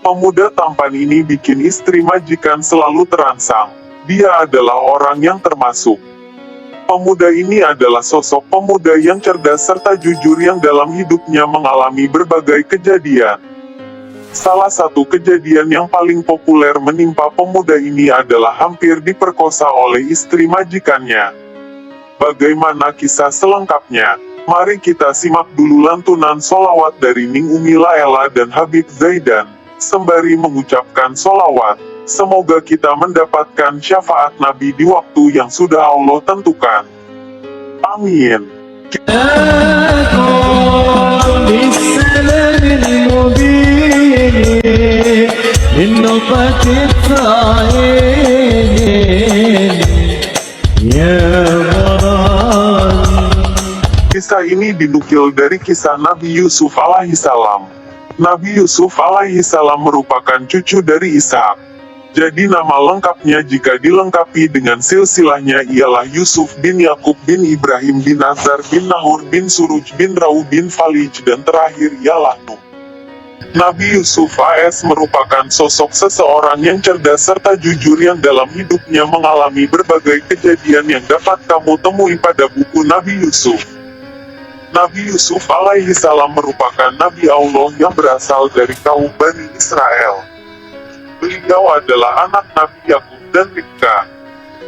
Pemuda tampan ini bikin istri majikan selalu terangsang. Dia adalah orang yang termasuk. Pemuda ini adalah sosok pemuda yang cerdas serta jujur yang dalam hidupnya mengalami berbagai kejadian. Salah satu kejadian yang paling populer menimpa pemuda ini adalah hampir diperkosa oleh istri majikannya. Bagaimana kisah selengkapnya? Mari kita simak dulu lantunan sholawat dari Ning Umi Laela dan Habib Zaidan. Sembari mengucapkan sholawat, semoga kita mendapatkan syafaat Nabi di waktu yang sudah Allah tentukan. Amin. Kisah ini dinukil dari kisah Nabi Yusuf alaihissalam. Nabi Yusuf alaihissalam merupakan cucu dari Ishak. Jadi nama lengkapnya jika dilengkapi dengan silsilahnya ialah Yusuf bin Yakub bin Ibrahim bin Azar bin Nahur bin Suruj bin Rau bin Falij dan terakhir ialah Nuh. Nabi Yusuf AS merupakan sosok seseorang yang cerdas serta jujur yang dalam hidupnya mengalami berbagai kejadian yang dapat kamu temui pada buku Nabi Yusuf. Nabi Yusuf alaihissalam merupakan Nabi Allah yang berasal dari kaum Bani Israel. Beliau adalah anak Nabi Yakub dan Ribka.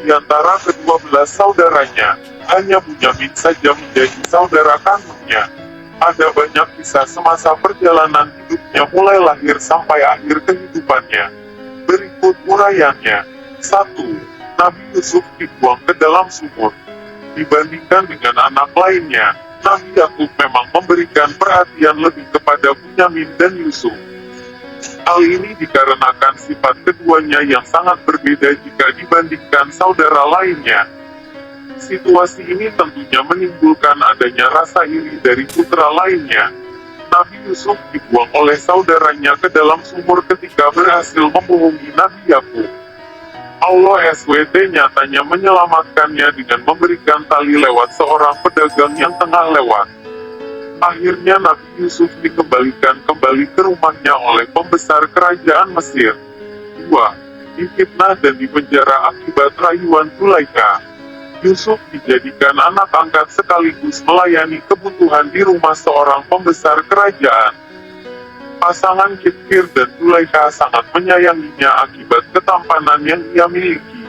Di antara kedua belas saudaranya, hanya Bunyamin saja menjadi saudara kandungnya. Ada banyak kisah semasa perjalanan hidupnya mulai lahir sampai akhir kehidupannya. Berikut uraiannya. 1. Nabi Yusuf dibuang ke dalam sumur. Dibandingkan dengan anak lainnya, Nabi Yakub memang memberikan perhatian lebih kepada Bunyamin dan Yusuf. Hal ini dikarenakan sifat keduanya yang sangat berbeda jika dibandingkan saudara lainnya. Situasi ini tentunya menimbulkan adanya rasa iri dari putra lainnya. Nabi Yusuf dibuang oleh saudaranya ke dalam sumur ketika berhasil membohongi Nabi Yakub. Allah SWT nyatanya menyelamatkannya dengan memberikan tali lewat seorang pedagang yang tengah lewat. Akhirnya Nabi Yusuf dikembalikan kembali ke rumahnya oleh pembesar kerajaan Mesir. 2. Difitnah dan dipenjara akibat rayuan Zulaikha. Yusuf dijadikan anak angkat sekaligus melayani kebutuhan di rumah seorang pembesar kerajaan. Pasangan Kifir dan Zulaikha sangat menyayanginya akibat ketampanan yang ia miliki.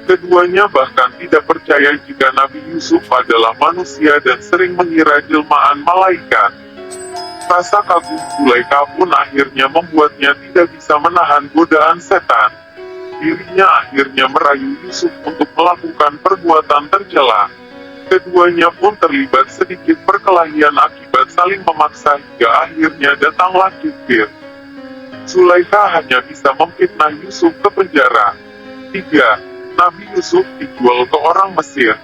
Keduanya bahkan tidak percaya jika Nabi Yusuf adalah manusia dan sering mengira jelmaan malaikat. Rasa kagum Zulaikha pun akhirnya membuatnya tidak bisa menahan godaan setan. Dirinya akhirnya merayu Yusuf untuk melakukan perbuatan tercela. Keduanya pun terlibat sedikit perkelahian akibat saling memaksa hingga akhirnya datanglah Kifir. Zulaikha hanya bisa memfitnah Yusuf ke penjara. 3. Nabi Yusuf dijual ke orang Mesir.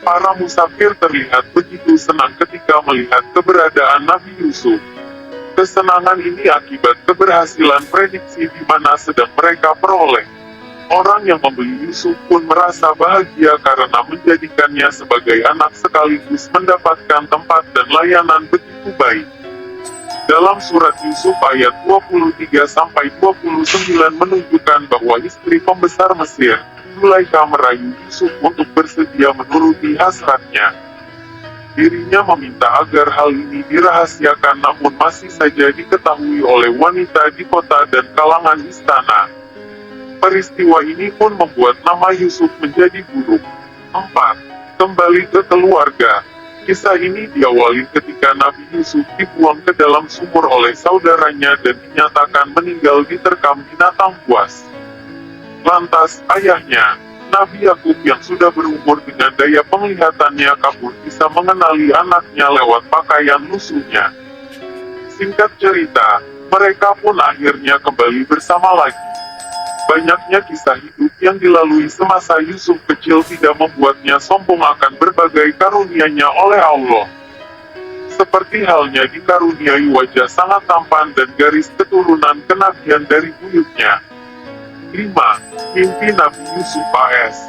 Para musafir terlihat begitu senang ketika melihat keberadaan Nabi Yusuf. Kesenangan ini akibat keberhasilan prediksi di mana sedang mereka peroleh. Orang yang membeli Yusuf pun merasa bahagia karena menjadikannya sebagai anak sekaligus mendapatkan tempat dan layanan begitu baik. Dalam surat Yusuf ayat 23-29 menunjukkan bahwa istri pembesar Mesir, Zulaikha merayu Yusuf untuk bersedia menuruti hasratnya. Dirinya meminta agar hal ini dirahasiakan namun masih saja diketahui oleh wanita di kota dan kalangan istana. Peristiwa ini pun membuat nama Yusuf menjadi buruk. 4. Kembali ke keluarga. Kisah ini diawali ketika Nabi Yusuf dibuang ke dalam sumur oleh saudaranya dan dinyatakan meninggal diterkam binatang buas. Lantas, ayahnya, Nabi Yakub yang sudah berumur dengan daya penglihatannya kabur bisa mengenali anaknya lewat pakaian lusuhnya. Singkat cerita, mereka pun akhirnya kembali bersama lagi. Banyaknya kisah hidup yang dilalui semasa Yusuf kecil tidak membuatnya sombong akan berbagai karunia-Nya oleh Allah. Seperti halnya dikaruniai wajah sangat tampan dan garis keturunan kenabian dari buyutnya. 5. Mimpi Nabi Yusuf AS.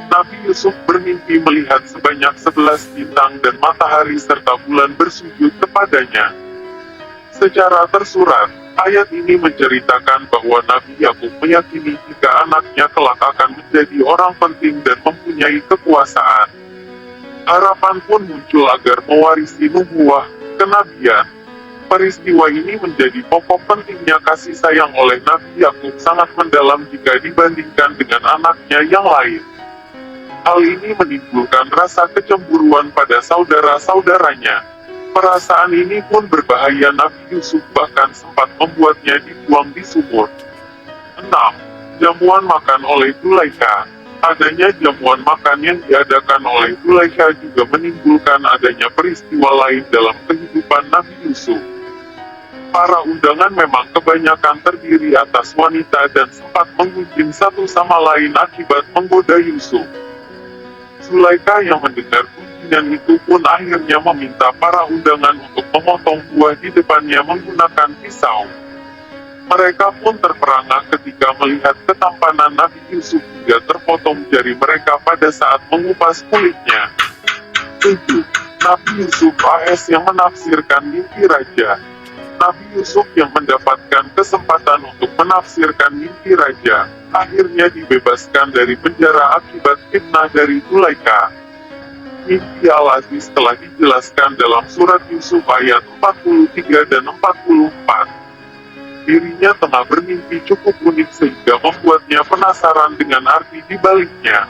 Nabi Yusuf bermimpi melihat sebanyak 11 bintang dan matahari serta bulan bersujud kepadanya. Secara tersurat, ayat ini menceritakan bahwa Nabi Yakub meyakini jika anaknya kelak akan menjadi orang penting dan mempunyai kekuasaan. Harapan pun muncul agar mewarisi nubuah, kenabian. Peristiwa ini menjadi pokok pentingnya kasih sayang oleh Nabi Yakub sangat mendalam jika dibandingkan dengan anaknya yang lain. Hal ini menimbulkan rasa kecemburuan pada saudara-saudaranya. Perasaan ini pun berbahaya. Nabi Yusuf bahkan sempat membuatnya dibuang di sumur. 6. Jamuan makan oleh Zulaikha. Adanya jamuan makan yang diadakan oleh Zulaikha juga menimbulkan adanya peristiwa lain dalam kehidupan Nabi Yusuf. Para undangan memang kebanyakan terdiri atas wanita dan sempat menggunjing satu sama lain akibat menggoda Yusuf. Zulaikha yang mendengar kunjingan itu pun akhirnya meminta para undangan untuk memotong buah di depannya menggunakan pisau. Mereka pun terperangah ketika melihat ketampanan Nabi Yusuf hingga terpotong jari mereka pada saat mengupas kulitnya. 7. Nabi Yusuf AS yang menafsirkan mimpi raja. Nabi Yusuf yang mendapatkan kesempatan untuk menafsirkan mimpi raja, akhirnya dibebaskan dari penjara akibat fitnah dari Zulaikha. Mimpi Al-Aziz telah dijelaskan dalam surat Yusuf ayat 43 dan 44. Dirinya tengah bermimpi cukup unik sehingga membuatnya penasaran dengan arti di baliknya.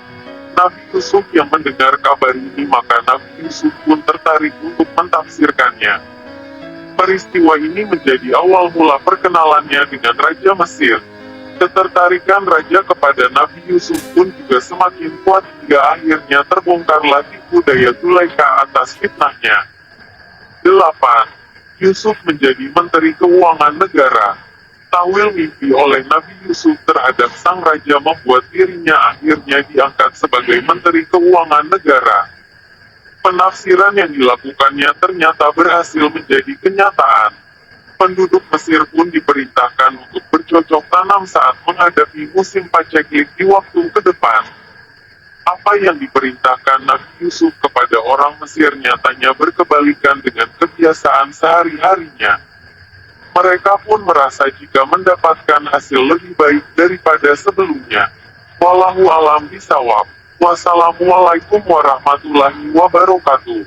Nabi Yusuf yang mendengar kabar ini, maka Nabi Yusuf pun tertarik untuk mentafsirkannya. Peristiwa ini menjadi awal mula perkenalannya dengan Raja Mesir. Ketertarikan Raja kepada Nabi Yusuf pun juga semakin kuat hingga akhirnya terbongkarlah tipu daya Zulaikha atas fitnahnya. 8. Yusuf menjadi Menteri Keuangan Negara. Takwil mimpi oleh Nabi Yusuf terhadap sang raja membuat dirinya akhirnya diangkat sebagai Menteri Keuangan Negara. Penafsiran yang dilakukannya ternyata berhasil menjadi kenyataan. Penduduk Mesir pun diperintahkan untuk bercocok tanam saat menghadapi musim paceklik di waktu ke depan. Apa yang diperintahkan Nabi Yusuf kepada orang Mesir nyatanya berkebalikan dengan kebiasaan sehari-harinya. Mereka pun merasa jika mendapatkan hasil lebih baik daripada sebelumnya. Wallahu a'lam bishawab. Wassalamualaikum warahmatullahi wabarakatuh.